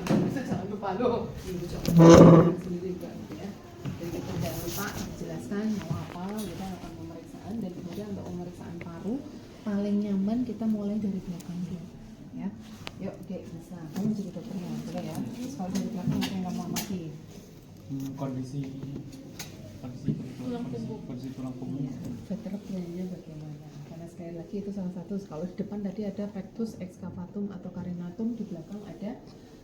bisa jangan lupa lo ibu coba sendiri juga gitu ya. Jadi kita jangan lupa jelaskan mau apa, kita akan pemeriksaan dan kemudian untuk pemeriksaan paru paling nyaman kita mulai dari belakang dulu ya. Yuk dek bisa, kamu jadi dokternya boleh ya. Terus kalau dari belakang apa yang kamu amati? Kondisi tulang punggung. Vertebranya bagaimana? Karena sekali lagi itu salah satu. Kalau di depan tadi ada pectus excavatum atau carinatum, di belakang ada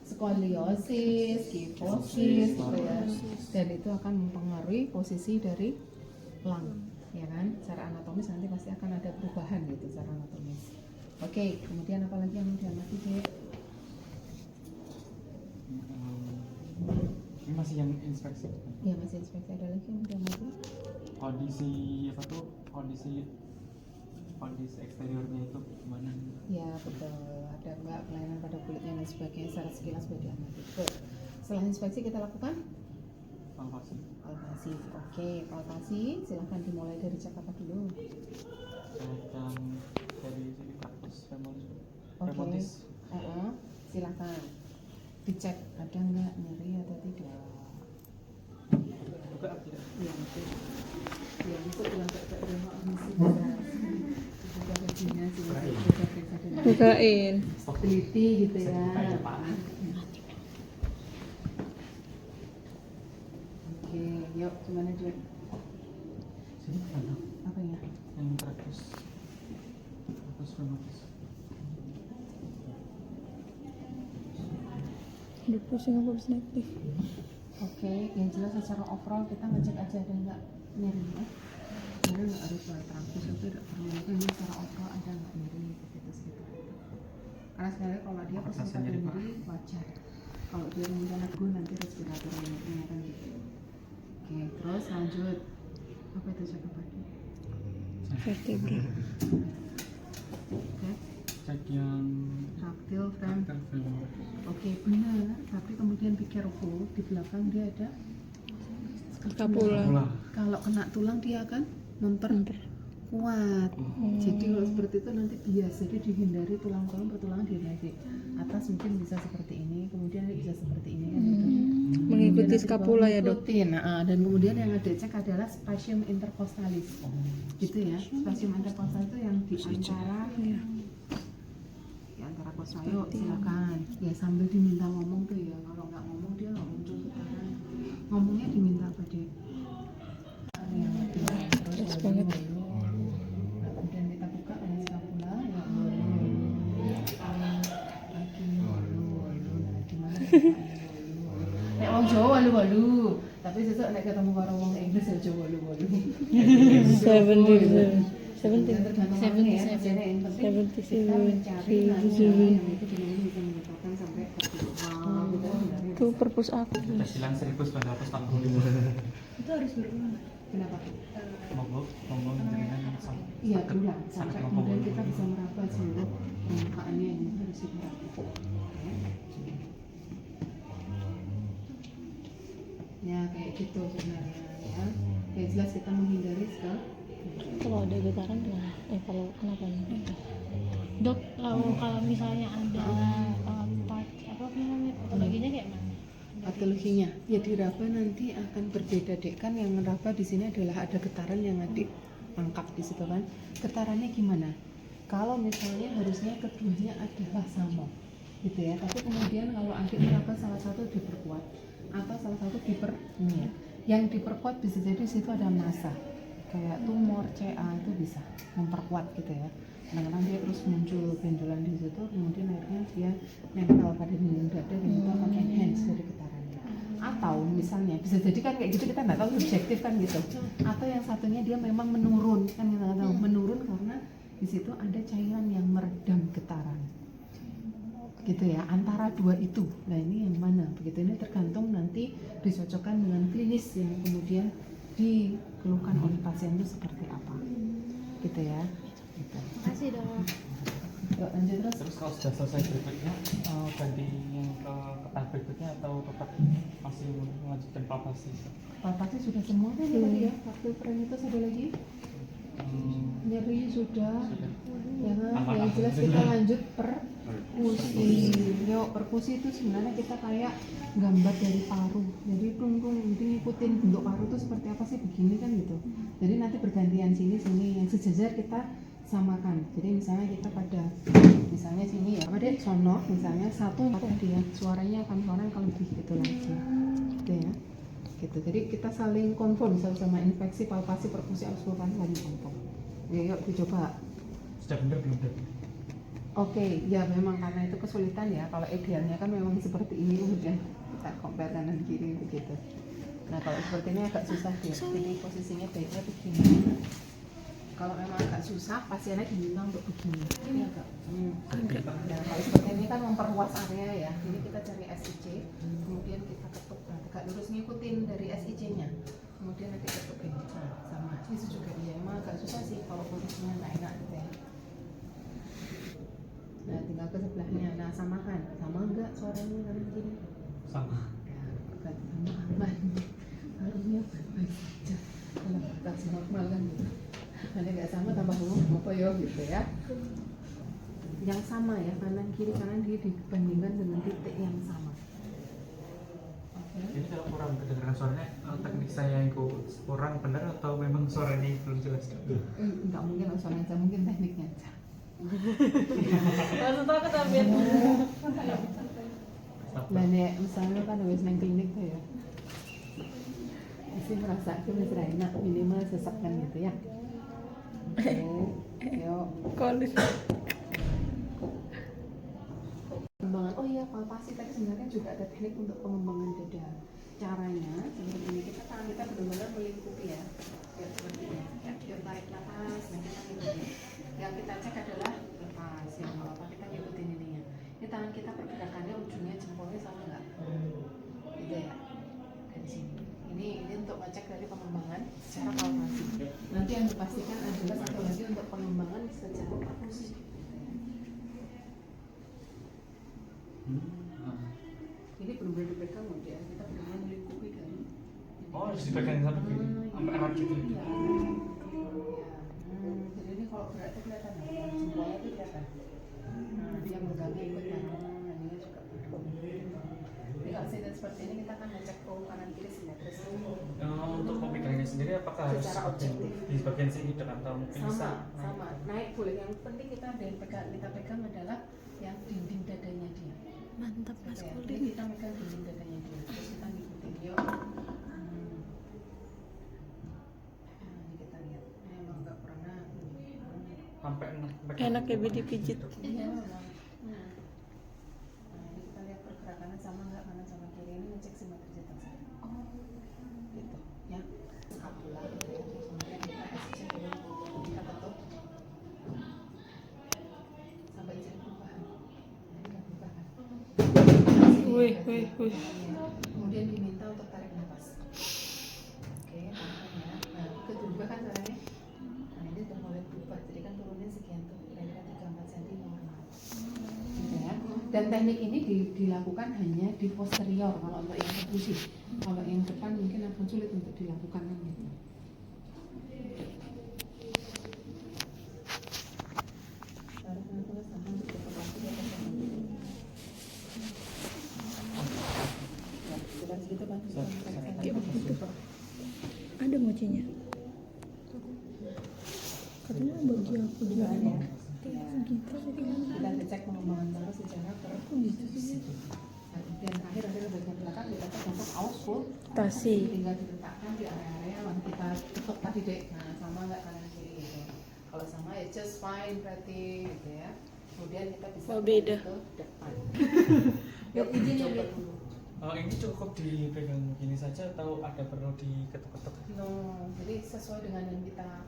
skoliosis, kyphosis, gitu ya. Dan itu akan mempengaruhi posisi dari lung, ya kan? Secara anatomis nanti pasti akan ada perubahan gitu secara anatomis. Oke, kemudian apa lagi yang mau diamati, Dek? Ini masih yang inspeksi. Ya masih inspeksi, ada lagi yang mau diamati? Kondisi eksteriornya itu gimana? Ya betul, ada enggak kelainan pada kulitnya dan sebagainya secara sekilas sudah diamati. Betul. Setelah inspeksi kita lakukan Palpasi. Oke, palpasi silahkan dimulai dari cek apa dulu? Yang dari sini Carpus Oke. femoris. Silahkan dicek ada enggak nyeri atau tidak. Buka tidak? Iya betul. Ya itu bilang kayak remote misi juga gajinya sih bukain teliti gitu ya. Oke, yuk gimana Dek? Sini mana? Apa ya? Yang Carpus femoris. aduh pusing aku bisa aktif. Oke, yang jelas secara overall kita ngecek aja ada nggak nyeri ya. Nyeri nggak harus terapis itu tidak perlu, mungkin secara overall ada nggak nyeri gitu sekitar itu. Karena sekali kalau dia pasti ada nyeri wajar. Kalau dia kemudian lagu nanti respiratornya kan gitu. Oke, terus lanjut apa itu cek apa lagi? Vertebra. Oke, Cek yang traktil frame. femur. Oke, benar. Tapi kemudian be careful, di belakang dia ada Scapula. kalau kena tulang dia akan memperkuat. Jadi kalau seperti itu nanti bias, jadi dihindari tulang-tulang pertulangan dihindari. Atas mungkin bisa seperti ini, kemudian bisa seperti ini kan gitu. Mengikuti Kemudian nanti scapula ya, Dok. mengikuti. Nah, dan kemudian yang ada cek adalah spasium intercostalis. Gitu ya. Spasium intercostal itu yang di antara kostal. Yuk silakan. Ya sambil diminta ngomong tuh ya. Kalau nggak ngomong dia nggak muncul getaran. Ngomongnya diminta apa Dek? Terus banget. Kemudian kita buka dengan scapula ya. Nek wong Jawa walu-walu, tapi sesuk nek ketemu karo wong Inggris ya Jawa walu-walu. 77. Tergantung orangnya ya. Jadi yang penting kita mencari nanya yang itu benar bisa menyebabkan sampai terbuang gitu. Itu perpus aku. Sudah bilang 1945. Itu harus berulang. Kenapa? Monggo dengan sampai. Iya berulang sampai kemudian kita bisa meraba seluruh permukaannya yang harus diperhatikan. Ya kayak gitu sebenarnya ya. Yang jelas kita menghindari segala. Kalau ada getaran gimana? Kalau kenapa nih? Dok, kalau misalnya ada part apa namanya patologinya kayak mana? Patologinya ya diraba nanti akan berbeda Dek, kan yang meraba di sini adalah ada getaran yang adik angkat di situ kan. Getarannya gimana? Kalau misalnya harusnya keduanya adalah sama gitu ya, tapi kemudian kalau adik meraba salah satu diperkuat atau salah satu diperkuat, yang diperkuat bisa jadi di situ ada massa kayak tumor CA itu bisa memperkuat gitu ya. Kadang-kadang dia terus muncul benjolan di situ, kemudian akhirnya dia nempel pada dinding dada dan itu akan enhance dari getarannya. Atau misalnya bisa jadi kan kayak gitu, kita nggak tahu subjektif kan gitu. Atau yang satunya dia memang menurun kan, kita nggak tahu menurun karena di situ ada cairan yang meredam getaran gitu ya, antara dua itu. Nah ini yang mana begitu, ini tergantung nanti disocokkan dengan klinis yang kemudian dikeluhkan oleh pasien itu seperti apa gitu ya gitu. Makasih Dok. Yuk lanjut terus. Terus kalau sudah selesai berikutnya ganti yang ke tahap berikutnya atau tetap masih melanjutkan palpasi? Palpasi sudah semua kan tadi ya, waktu itu ada lagi nyeri sudah ya kan, yang jelas kita lanjut per perkusi. Yo, perkusi itu sebenarnya kita kayak gambar dari paru. Jadi tungtung nanti ngikutin bentuk paru itu seperti apa sih, begini kan gitu. Jadi nanti bergantian sini yang sejajar kita samakan. Jadi misalnya kita pada misalnya sini ya, apa deh, sono misalnya satu tadi ya, suaranya akan lebih gitu lagi. Gitu ya. Gitu. Jadi kita saling konform sama infeksi, palpasi, perkusi, auskultan saling konform. Yuk dicoba. Sudah benar belum dok? Oke, ya memang karena itu kesulitan ya. Kalau idealnya kan memang seperti ini udah kita compare kanan kiri begitu. Nah kalau seperti ini agak susah dia. Jadi posisinya baiknya begini. Kalau memang agak susah, pasiennya diminta untuk begini. Ini agak. Nah kalau seperti ini kan memperluas area ya. Jadi kita cari SIC, kemudian kita ketuk. Nah, tegak lurus ngikutin dari SIC-nya. Kemudian nanti ketuk ini. Nah, sama. Itu juga dia. Emang agak susah sih kalau posisinya nggak enak gitu ya. Nah, tinggal ke sebelahnya. Nah, samakan. Sama enggak suaranya kanan kiri? Sama. Ya, berarti sama aman. Harusnya baik saja. Kalau kasih normal kan gitu. Nanti nggak sama tambah apa ya gitu ya. Yang sama ya, kanan kiri dibandingkan dengan titik yang sama. Oke. Ini kalau kurang kedengaran suaranya, teknik saya yang kurang benar atau memang suaranya belum jelas dok? Enggak mungkin suaranya aja, mungkin tekniknya aja. Langsung takut tapi Lah nek misalnya kan wis nang klinik tuh ya. Masih merasa itu wis ra enak, minimal sesak kan gitu ya. Yuk. kolis. Pengembangan, oh iya palpasi tadi sebenarnya juga ada teknik untuk pengembangan dada. Caranya seperti ini, tangan kita benar-benar melingkupi ya. Ya seperti ini. Ya, kita tarik nafas, nah kita ngikutin. Yang kita cek adalah lepas, yang apa kita ngikutin ininya. Ini tangan kita pergerakannya ujungnya jempolnya sama nggak? Gitu ya. Dari sini. Ini untuk ngecek dari pengembangan secara palpasi. Nanti yang dipastikan adalah satu lagi untuk pengembangan secara perkusi. Ini benar-benar dipegang loh dia, kita benar-benar melingkupi dari. Oh, harus dipegangin sampai gini, sampai erat gitu. Iya. Jadi ini kalau berat itu kelihatan, jempolnya itu kelihatan. Nah, dia megangnya ikut bareng, ini juga bareng. Jadi kalau sedang seperti ini kita akan ngecek punggung kanan kiri simetris. Untuk memegangnya sendiri apakah harus Secara objektif. di bagian sini atau mungkin bisa Sama, naik boleh. Yang penting kita ada yang kita pegang adalah yang dinding dadanya dia. Mantap Gitu ya. maskulin. Jadi kita pegang dinding dadanya dia, terus kita ngikutin yuk. Ini kita lihat, ini emang nggak pernah. sampai Enak ya dipijit. Iya memang. Nah ini kita lihat pergerakannya sama nggak kanan sama kiri, ini ngecek simetrisitas. Oh, gitu ya. Scapula gitu ya. Kemudian kita SC dulu, kita ketuk sampai jadi perubahan. Nah, ini kan perubahan. Wih. Kemudian diminta untuk tarik nafas. Oke, tahan ya. Nah, kedua kan caranya. Nah, ini udah mulai berubah. Jadi kan turunnya sekian tuh, kira-kira 3-4 cm normal. Gitu ya. Dan teknik ini dilakukan hanya di posterior kalau untuk yang perkusi. Kalau yang depan mungkin akan sulit untuk dilakukan kan gitu. Tarik nafas sama untuk kepala di atas yang penting. Ya, sudah segitu kan. Kayak begitu. Ada mochinya. Katanya bagi aku juga. Ya. Gitu sih gimana? Kita cek pengembangan darah secara Gitu sih. dan terakhir ada bagian belakang kita cek untuk auskult Tasi. tinggal diletakkan di area-area yang kita ketuk tadi dek. Nah sama nggak kanan kiri gitu. Kalau sama ya just fine berarti gitu ya. Kemudian kita bisa Oh, beda. ke depan. Yuk izin ya lihat dulu. ini cukup dipegang gini saja atau ada perlu diketuk-ketuk? No, jadi sesuai dengan yang kita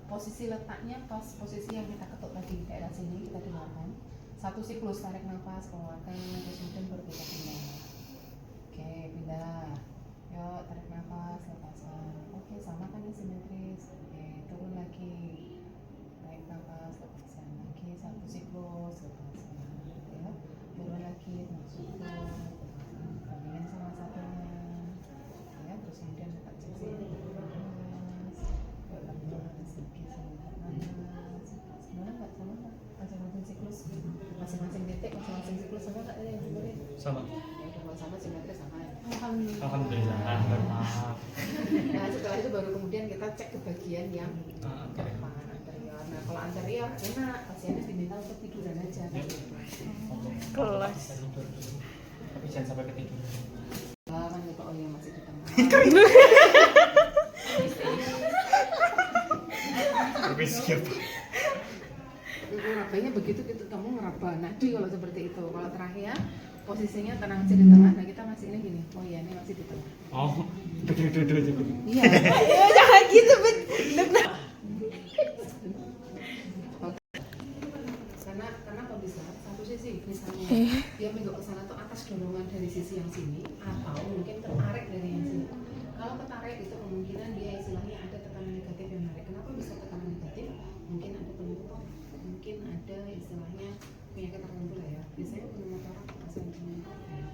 posisi letaknya pas posisi yang kita ketuk tadi di daerah sini kita dengarkan. Satu siklus tarik nafas keluarkan terus kemudian baru kita pindah. Oke pindah. Yuk tarik nafas lepaskan. Oke sama kan ya simetris. Oke turun lagi. Tarik nafas lepaskan lagi satu siklus lepaskan. Ya turun lagi masuk bandingin sama satunya. Ya terus kemudian kita cek sini. Sebenarnya nggak sama nggak masing-masing siklus masing-masing titik Sama. Ya udah kalau sama simetris sama. Alhamdulillah. Alhamdulillah. Maaf. Nah setelah itu baru kemudian kita cek ke bagian yang ke Oke. depan anterior. Nah kalau anterior enak, pasiennya diminta untuk tiduran aja. Ya. Kelas. Tapi jangan sampai ketiduran. Kan itu oh ya masih di tengah. Tapi siapa? Ngerabanya begitu gitu kamu ngeraba. Nah kalau seperti itu. Kalau terakhir posisinya tenang aja di tengah. Nah kita masih ini gini. Oh iya ini masih di tengah. Oh, duduk aja. Iya. Jangan gitu, Bet. Karena kalau bisa satu sisi misalnya dia menggok ke sana tuh atas dorongan dari sisi yang sini atau mungkin ketarik dari yang sini. Kalau ketarik itu kemungkinan dia istilahnya ada tekanan negatif yang menarik. Kenapa bisa tekanan negatif? Mungkin ada penutup, mungkin ada istilahnya penyakit tertentu lah ya. Biasanya pneumotor pasien penutup ya.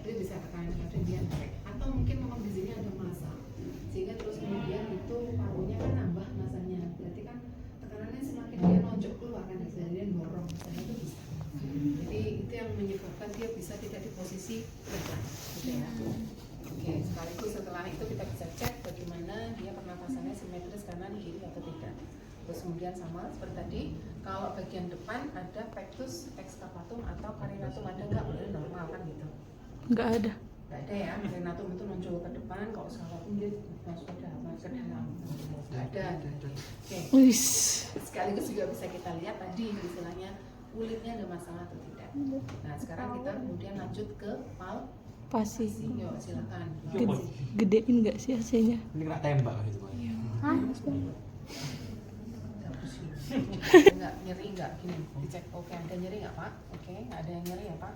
Itu bisa tekanan negatif dia tarik. Atau mungkin memang di sini ada massa sehingga terus kemudian itu parunya kan nambah masanya. Berarti kan tekanannya semakin dia nonjok keluar kan dia dorong masanya itu bisa. Jadi itu yang menyebabkan dia bisa tidak di posisi tegak gitu ya. Oke, sekaligus setelah itu kita bisa cek bagaimana dia pernapasannya simetris kanan kiri atau tidak. Terus kemudian sama seperti tadi, kalau bagian depan ada pectus excavatum atau carinatum ada nggak? Udah normal kan gitu. Nggak ada. Nggak ada ya, carinatum itu nonjol ke depan, kalau excavatum dia masuk ke dalam. Nggak ada gitu. Oke. Wis. Sekaligus juga bisa kita lihat tadi istilahnya kulitnya ada masalah atau tidak. Nah sekarang kita kemudian lanjut ke palpasi. Pasti. Yuk silakan. Gedein nggak sih AC-nya? Ini kena tembak gitu, Pak. Enggak nyeri enggak gini dicek. Oke ada nyeri nggak Pak? Oke nggak ada yang nyeri ya Pak.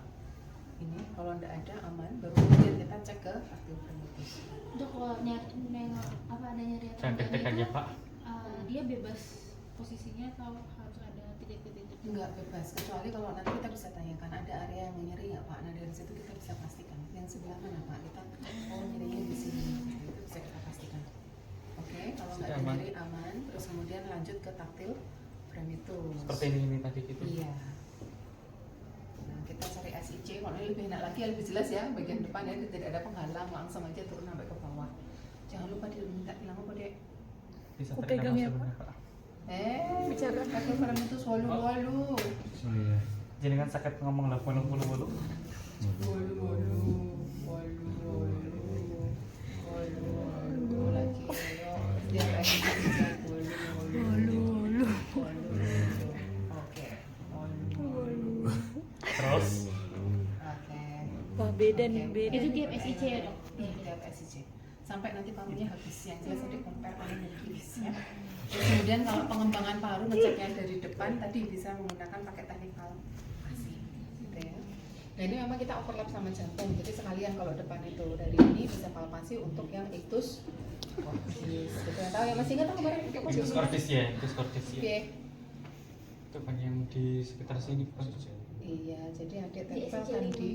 Ini kalau enggak ada aman baru kemudian kita cek ke aktif primitus. Untuk kalau nengok apa ada nyeri atau Jangan tek-tek aja, Pak. dia bebas posisinya atau harus ada titik-titik? Enggak bebas kecuali kalau nanti kita bisa tanyakan ada area yang nyeri nggak Pak. Nah dari situ kita bisa pastikan yang sebelah mana Pak. Kita nyerinya di sini itu bisa kita pastikan. Oke kalau nggak ada Aman. nyeri aman terus kemudian lanjut ke taktil primitus. Seperti ini tadi gitu. Iya. Nah, kita cari SIC, kalau ini lebih enak lagi, lebih jelas ya, bagian depan ya, tidak ada penghalang, langsung aja turun sampai ke bawah. Jangan lupa diminta bilang apa dek? Bisa Aku tarik pegang nafas ya, sebenarnya, Pak. Bicara taktil primitus walu-walu. Iya. Jadi kan sakit ngomong lah walu-walu. Walu-walu. Walu-walu. Lagi, ayo. Dia lagi walu-walu. Oke. Walu-walu. Terus Oke. Wah beda nih, Oke. beda. Itu tiap SIC ya dok? Tiap SIC sampai nanti parunya habis yang jelas nanti compare paru dan habis ya. Terus kemudian kalau pengembangan paru ngeceknya dari depan tadi bisa menggunakan pakai teknik palpasi gitu ya. Nah ini memang kita overlap sama jantung jadi sekalian kalau depan itu dari ini bisa palpasi untuk yang ictus cordis gitu ya. Tahu ya masih ingat kemarin pakai itu posisi skordis ya, itu skordis oke. ya. Itu kan yang di sekitar sini bukan? Iya, jadi ada Di tempel SIC kan lima. di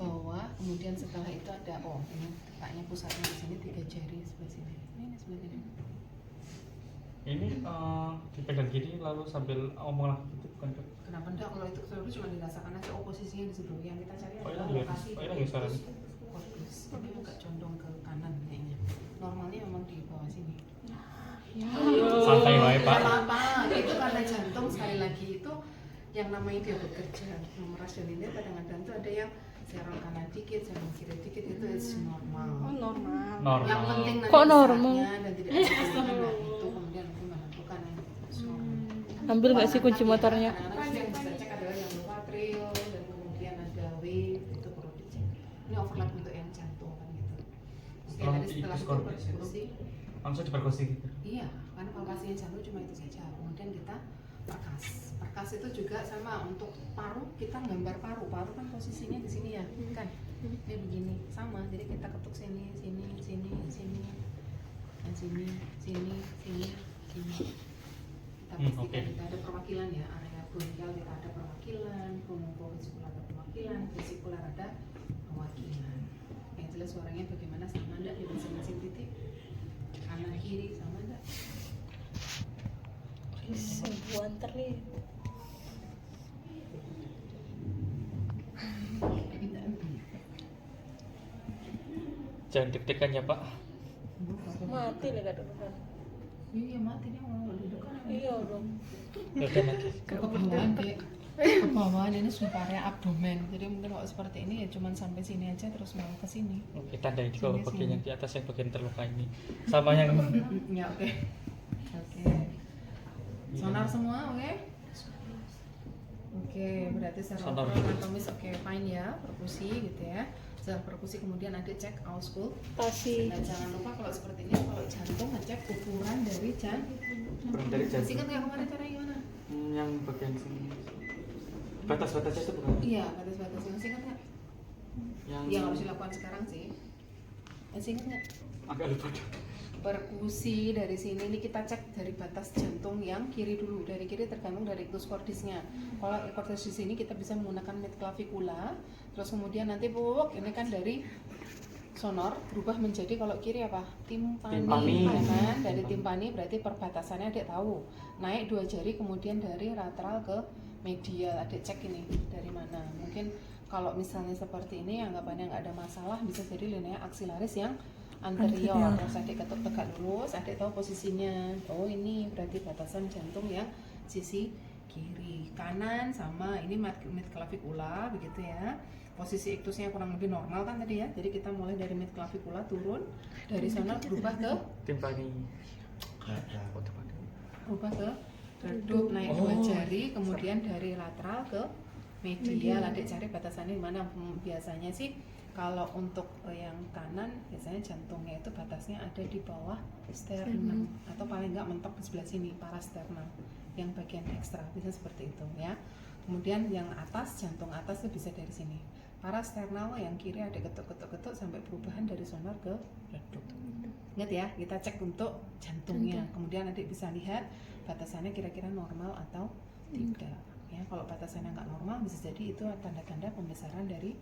bawah, kemudian setelah itu ada ini letaknya pusatnya di sini 3 jari sebelah sini. Ini sebelah sini. Ini dipegang gini lalu sambil ngomong lagi gitu bukan? Dok? Kenapa enggak kalau itu selalu cuma dirasakan aja posisinya di situ. Yang kita cari Oh, adalah iya, lokasi oh, iya, suaranya. cordis. Ini agak condong ke kanan kayaknya. Normalnya memang di bawah sini. Santai wae, Pak. Apa? Itu karena jantung sekali lagi itu yang namanya dia bekerja merasioninnya kadang-kadang tuh ada yang serong kanan dikit, serong kiri dikit itu is normal. Normal. Normal. Yang penting nanti Kok normal? saatnya dan tidak ada keluhan, itu kemudian nanti menentukan yang Ambil nggak sih kunci motornya? Kadang-kadang yang bisa cek adalah yang low atrial dan kemudian ada wave itu perlu dicek. Ini overlap untuk yang jantung kan gitu. Oke, Setelah tadi setelah itu diperkusi. perkusi. Langsung diperkusi gitu. Iya, karena palpasinya jantung cuma itu saja. Kemudian kita perkas. Perkas itu juga sama untuk paru, kita gambar paru. Paru kan posisinya di sini ya, kan? Ini begini, sama. Jadi kita ketuk sini, sini, sini, sini, dan sini, sini, sini, sini. Kita pastikan oke. kita ada perwakilan ya, area bronkial kita ada perwakilan, pulmonovasikular ada perwakilan, vesikular ada perwakilan. Yang jelas suaranya bagaimana sama enggak di masing-masing titik? Kanan kiri sama enggak? Sembuhan terlihat. Jangan deg-degan ya Pak. Mati lah kata Tuhan. Iya mati nih mau duduk kan. Iya dong. Udah lagi. Ke bawah dek. Ke bawah ini sudah area abdomen. Jadi mungkin kalau seperti ini ya cuman sampai sini aja terus mau ke sini. Oke, tandai di bawah Sini, bagian sini. yang di atas yang bagian terluka ini. Sama yang Ya oke. Oke. Sonar semua oke? Oke, berarti secara Sonar. overall anatomis oke fine ya, perkusi gitu ya. Setelah perkusi kemudian nanti cek auskultasi. Pasti. Nah jangan lupa kalau seperti ini kalau jantung ngecek ukuran dari jantung. kurang dari Masih jantung. ingat nggak kemarin caranya gimana? Yang bagian sini. Batas-batasnya itu bukan? Iya, batas-batasnya masih ingat nggak? Yang Yang harus dilakukan sekarang sih. Masih ingat nggak? agak lupa dong. Perkusi dari sini ini kita cek dari batas jantung yang kiri dulu. Dari kiri tergantung dari ictus cordisnya. Kalau cordis di sini kita bisa menggunakan mid clavicula. Terus kemudian nanti ini kan dari sonor berubah menjadi kalau kiri apa? Timpani. Ya kan? Dari timpani berarti perbatasannya adik tahu. Naik 2 jari kemudian dari lateral ke medial. Adik cek ini dari mana. Mungkin kalau misalnya seperti ini anggapannya nggak ada masalah, bisa jadi linea aksilaris yang anterior. Terus adik ketuk tegak lurus, adik tahu posisinya. Oh ini berarti batasan jantung yang sisi kiri. Kanan sama ini mid clavicula begitu ya. Posisi iktusnya kurang lebih normal kan tadi ya. Jadi kita mulai dari mid clavicula turun, dari sana berubah ke Timpani. redup naik 2 jari, kemudian dari lateral ke medial. Adik cari batasannya di mana. Biasanya sih kalau untuk yang kanan biasanya jantungnya itu batasnya ada di bawah sternum atau paling enggak mentok di sebelah sini parasternal yang bagian ekstra, bisa seperti itu ya. Kemudian yang atas, jantung atas itu bisa dari sini parasternal, yang kiri ada ketuk sampai perubahan dari sonar ke redup. Ingat ya, kita cek untuk jantungnya. Kemudian adik bisa lihat batasannya kira-kira normal atau tidak ya. Kalau batasannya nggak normal bisa jadi itu tanda-tanda pembesaran dari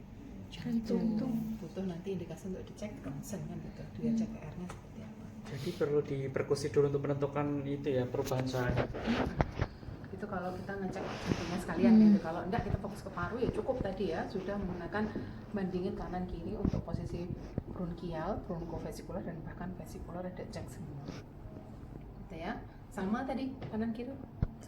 jantung. Butuh nanti indikasi untuk dicek ronsen kan gitu, dia cek PR-nya seperti apa. Jadi perlu diperkusi dulu untuk menentukan itu ya perubahan suaranya. Itu kalau kita ngecek jantungnya sekalian gitu. Kalau enggak kita fokus ke paru ya cukup tadi ya, sudah menggunakan bandingin kanan kiri untuk posisi bronkial, bronchovesikular dan bahkan vesikular ada cek semua. Gitu ya. Sama tadi kanan kiri?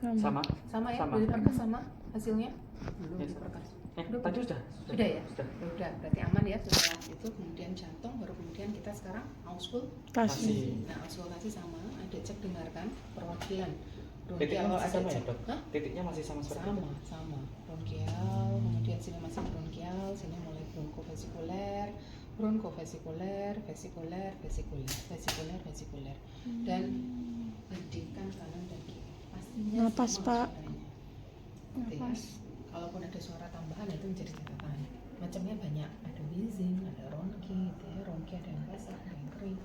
Sama. Sama ya, Sama. udah diperkas sama hasilnya? Belum Yes. diperkas. Tadi sudah. Sudah ya? Sudah. Ya udah, berarti aman ya setelah itu kemudian jantung, baru kemudian kita sekarang auskultasi. Nah, auskultasi sama, ada cek dengarkan perwakilan Titiknya bronkial. Kalau masih ada sama ya cek, dok? hah? Titiknya masih sama seperti itu? Sama bronkial, kemudian sini masih bronkial, sini mulai bronchovesikuler, vesikuler, dan hentikan kanan dan kiri. Pastinya Napas, sama Pak. suaranya. Gitu ya. Kalaupun ada suara tambahan itu menjadi catatan. Macamnya banyak, ada wheezing, ada ronki, gitu ya. Ronki ada yang basah, ada yang kering.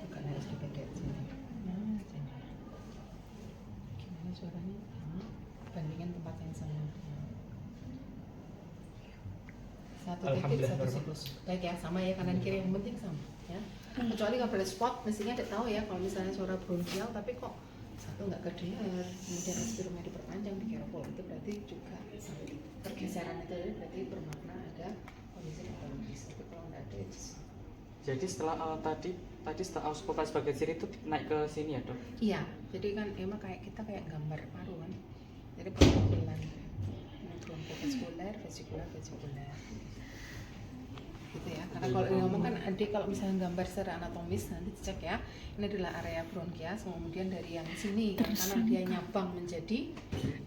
Bukan harus dipendek sini. Nah, sini. Gimana suaranya? Bandingkan tempat yang sama. Satu titik, Alhamdulillah, satu normal. siklus. Baik ya, sama ya kanan kiri, yang penting sama ya. Kecuali kalau pada spot, mestinya ada tahu ya kalau misalnya suara bronkial tapi kok satu nggak kedengar, kemudian respirumnya diperpanjang, dikira full, itu berarti juga pergeseran itu berarti bermakna ada kondisi patologis. Tapi kalau nggak ada, Jadi setelah tadi setelah auskultasi bagian sini itu naik ke sini ya dok? iya. Jadi kan emang kayak kita kayak gambar paru kan. Jadi perwakilan bronchovesikuler, vesikuler, gitu ya. Karena kalau ngomong kan adik kalau misalnya gambar secara anatomis nanti dicek ya. Ini adalah area bronkias, kemudian dari yang sini yang kanan dia nyabang menjadi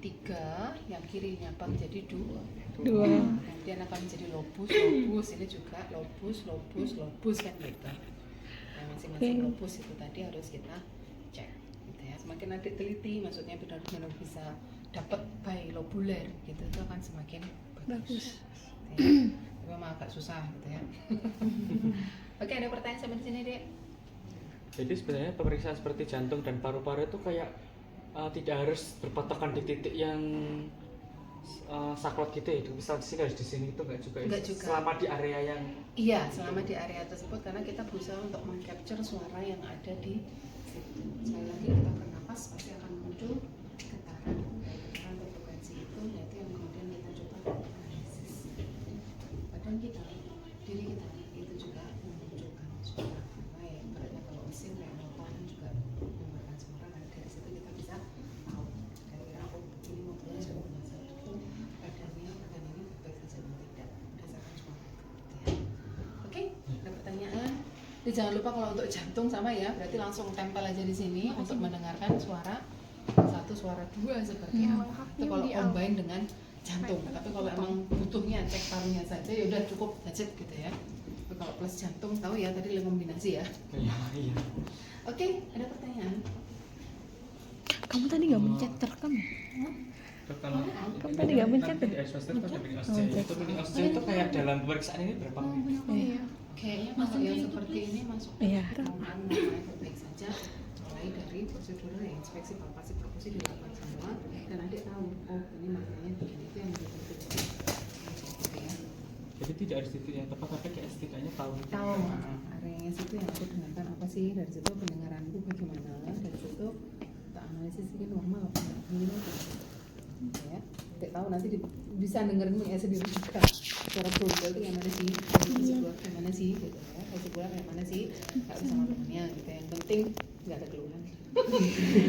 3, yang kiri nyabang jadi 2. Kemudian akan menjadi lobus, ini juga lobus kan gitu. Nah, masing-masing lobus itu tadi harus kita cek gitu ya. Semakin adik teliti, maksudnya benar-benar bisa dapat bilobular gitu, itu akan semakin bagus. Ya. Tapi memang agak susah gitu ya. Oke, ada pertanyaan sampai di sini, Dek? Jadi sebenarnya pemeriksaan seperti jantung dan paru-paru itu kayak tidak harus berpatokan di titik yang saklek gitu ya, misal di sini harus di sini itu enggak juga, ya? Enggak juga. Selama di area yang Iya, selama di area tersebut karena kita berusaha untuk meng-capture suara yang ada di situ. Sekali lagi kita bernapas pasti akan muncul getaran, getaran atau frekuensi itu, yaitu yang kemudian kita coba analisis. Badan kita, diri kita itu juga memunculkan suara. Baik, berarti kalau mesin kayak motor kan juga mengeluarkan suara, dan dari situ kita bisa tahu kira-kira oh ini motornya sudah bermasalah dulu, badannya badan ini baik saja atau tidak berdasarkan suara. Gitu ya. Oke, ada pertanyaan? Jadi jangan lupa kalau untuk jantung sama ya, berarti langsung tempel aja di sini untuk mendengarkan suara satu, suara dua seperti apa. Itu kalau combine dengan jantung. Tapi kalau emang butuhnya cek parunya saja, ya udah cukup budget gitu ya. Tapi kalau plus jantung tahu ya tadi kombinasi ya. iya. Oke, ada pertanyaan? Kamu tadi nggak mencet terekam ya? Terus kalau Kamu tadi nggak mencet nanti ya? di Airspace itu ada mini OSCE. Oh, Itu mini OSCE itu kayak dalam pemeriksaan ini berapa menit? Iya. Kayaknya kalau yang seperti ini masuk Iya. normal baik saja, mulai dari prosedur yang inspeksi palpasi perkusi dilakukan semua, dan adik tahu oh ini maknanya begini, itu yang lebih penting. Gitu ya. Jadi tidak ada situ yang tepat, tapi kayak setidaknya tahu. Tahu areanya situ yang aku dengarkan apa sih, dari situ pendengaranku bagaimana, dari situ kita analisis ini normal apa enggak, ini apa gitu ya. Tidak tahu nanti bisa dengerin ya sendiri juga suara global itu yang mana sih, keluar kayak mana sih gitu ya, keluar kayak mana sih, nggak bisa sama temennya gitu. Yang penting nggak ada keluhan.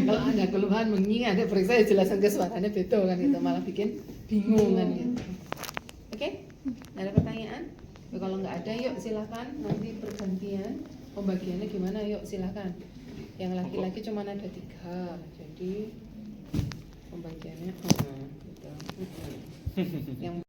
Kalau ada keluhan menyi ada periksa ya jelasan ke suaranya beda kan gitu, malah bikin bingung kan gitu. Oke, ada pertanyaan? Ya, kalau nggak ada yuk silakan nanti pergantian pembagiannya gimana, yuk silakan. Yang laki-laki cuma ada 3, jadi pembagiannya gitu. Yang